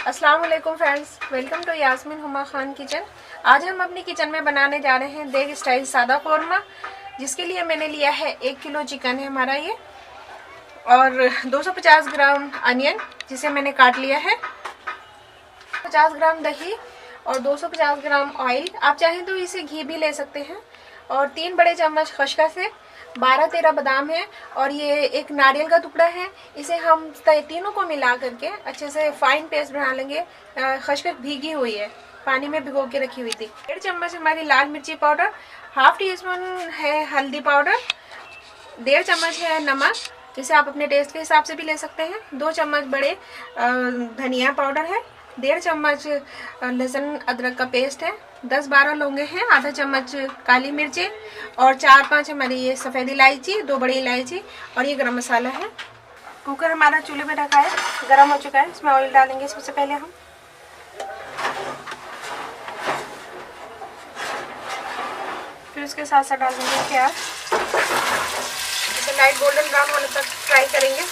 अस्सलाम वालेकुम friends, welcome to Yasmeen Huma Khan kitchen. आज हम अपनी किचन में बनाने जा रहे हैं देग स्टाइल सादा कौरमा, जिसके लिए मैंने लिया है 1 किलो चिकन है हमारा ये, और 250 ग्राम अनियन जिसे मैंने काट लिया है, 50 ग्राम दही और 250 ग्राम ऑयल। आप चाहें तो इसे घी भी ले सकते हैं, और 3 बड़े चम्मच खसखस है, 12-13 बादाम है, और ये एक नारियल का टुकड़ा है। इसे हम तीनों को मिला करके अच्छे से फाइन पेस्ट बना लेंगे। खसखस भीगी हुई है, पानी में भिगो के रखी हुई थी। 1.5 चम्मच हमारी लाल मिर्ची पाउडर, हाफ टी स्पून है हल्दी पाउडर, 1.5 चम्मच है नमक, जिसे आप अपने टेस्ट के हिसाब से भी ले सकते हैं। 2 चम्मच बड़े धनिया पाउडर है, 1.5 चम्मच लहसुन अदरक का पेस्ट है, 10-12 लौंगे हैं, आधा चम्मच काली मिर्चें, और 4-5 हमारी ये सफ़ेद इलायची, 2 बड़ी इलायची, और ये गरम मसाला है। कुकर हमारा चूल्हे पे रखा है, गरम हो चुका है। इसमें ऑयल डालेंगे सबसे पहले हम। फिर उसके साथ साथ डाल देंगे प्याज, इसे लाइट गोल्डन ब्राउन होने तक फ्राई करेंगे।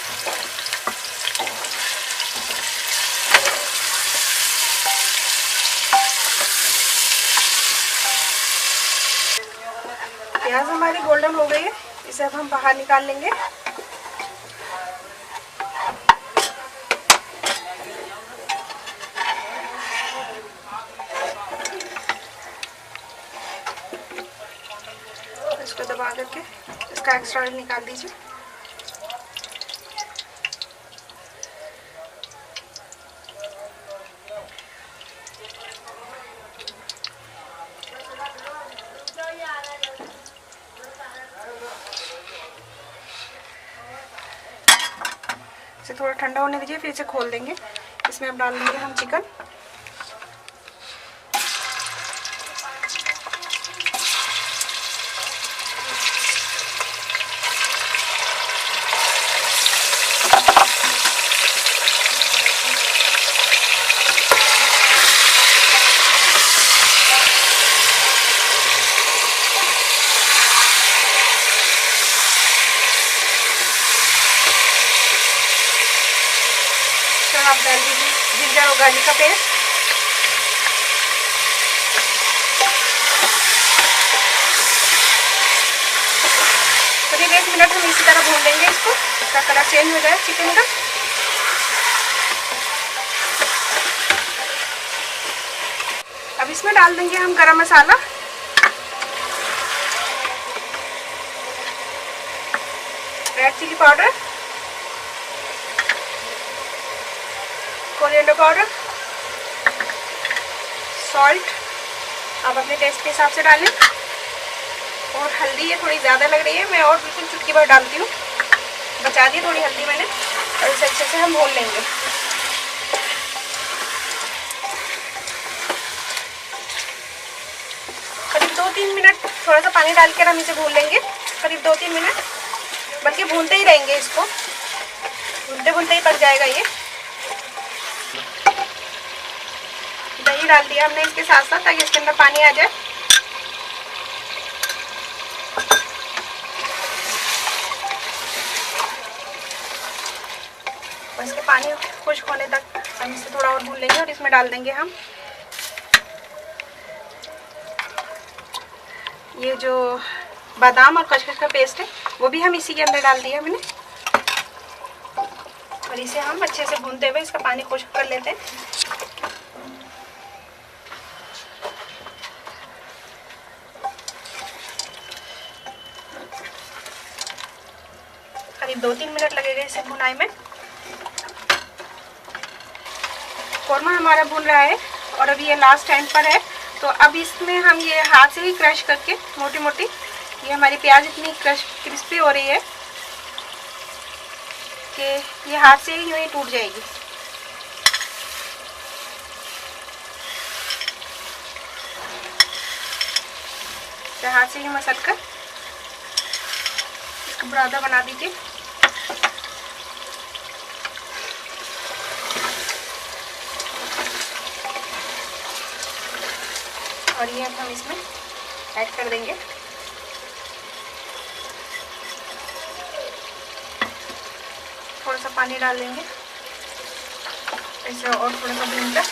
प्याज हमारी गोल्डन हो गई है, इसे अब हम बाहर निकाल लेंगे। इसको दबा करके इसका एक्स्ट्रा ऑयल निकाल दीजिए। इसे थोड़ा ठंडा होने दीजिए, फिर इसे खोल देंगे। इसमें अब डाल देंगे हम चिकन। आप डाल दीजिए जिंजर और गार्लिक का पेस्ट। करीब 1 मिनट हम इसी तरह भून लेंगे इसको, इसका कलर चेंज हो जाए चिकन का। अब इसमें डाल देंगे हम garam masala, red chilli powder, coriander powder, salt आप अपने टेस्ट के हिसाब से डालें, और हल्दी ये थोड़ी ज़्यादा लग रही है, मैं और बिल्कुल चुटकी भर डालती हूँ, बचा दी थोड़ी हल्दी मैंने। और इसे अच्छे से हम भून लेंगे। करीब 2-3 मिनट थोड़ा सा पानी डाल कर हम इसे भून लेंगे, करीब 2-3 मिनट, बल्कि भूनते ही रहेंगे इसको, भूनते भूनते ही पक जाएगा ये। दही डाल दिया हमने इसके साथ साथ, ताकि इसके अंदर पानी आ जाए। और इसके पानी खुश्क होने तक हम इसे थोड़ा और भून लेंगे, और इसमें डाल देंगे हम ये जो बादाम और खसखस का पेस्ट है, वो भी हम इसी के अंदर डाल दिया मैंने, और इसे हम अच्छे से भूनते हुए इसका पानी खुश्क कर लेते हैं। करीब 2-3 मिनट लगेगा इसे भुनाई में। कौरमा हमारा भून रहा है, और अभी ये लास्ट टाइम पर है, तो अब इसमें हम ये हाथ से ही क्रश करके मोटी मोटी, ये हमारी प्याज इतनी क्रिस्पी हो रही है कि ये हाथ से ही यूँ ही टूट जाएगी। तो हाथ से ही मसल कर इसको बुरादा बना दीजिए। और ये अब हम इसमें ऐड कर देंगे। थोड़ा सा पानी डाल देंगे। इसे और थोड़ा सा भूनकर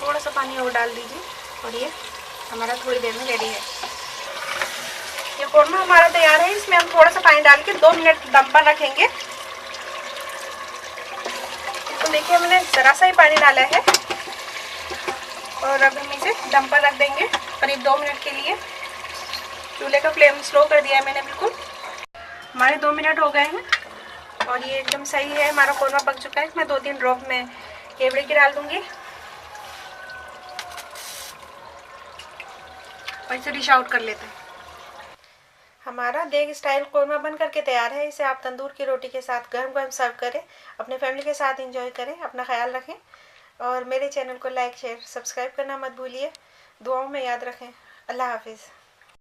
थोड़ा सा पानी और डाल दीजिए और ये हमारा थोड़ी देर में रेडी है। ये कोरमा हमारा तैयार है। इसमें हम थोड़ा सा पानी डाल के 2 मिनट दम पर रखेंगे। तो देखिए मैंने ज़रा सा ही पानी डाला है और अब हम इसे दम पर रख देंगे करीब 2 मिनट के लिए। चूल्हे का फ्लेम स्लो कर दिया है मैंने बिल्कुल। हमारे 2 मिनट हो गए हैं और ये एकदम सही है, हमारा कोरमा पक चुका है। इसमें 2-3 ड्रॉप में केवड़े की डाल दूंगी और इसे डिश आउट कर लेते हैं। हमारा देग स्टाइल कोरमा बन करके तैयार है। इसे आप तंदूर की रोटी के साथ गरम गरम सर्व करें, अपने फैमिली के साथ एंजॉय करें। अपना ख्याल रखें और मेरे चैनल को लाइक शेयर सब्सक्राइब करना मत भूलिए। दुआओं में याद रखें। अल्लाह हाफिज़।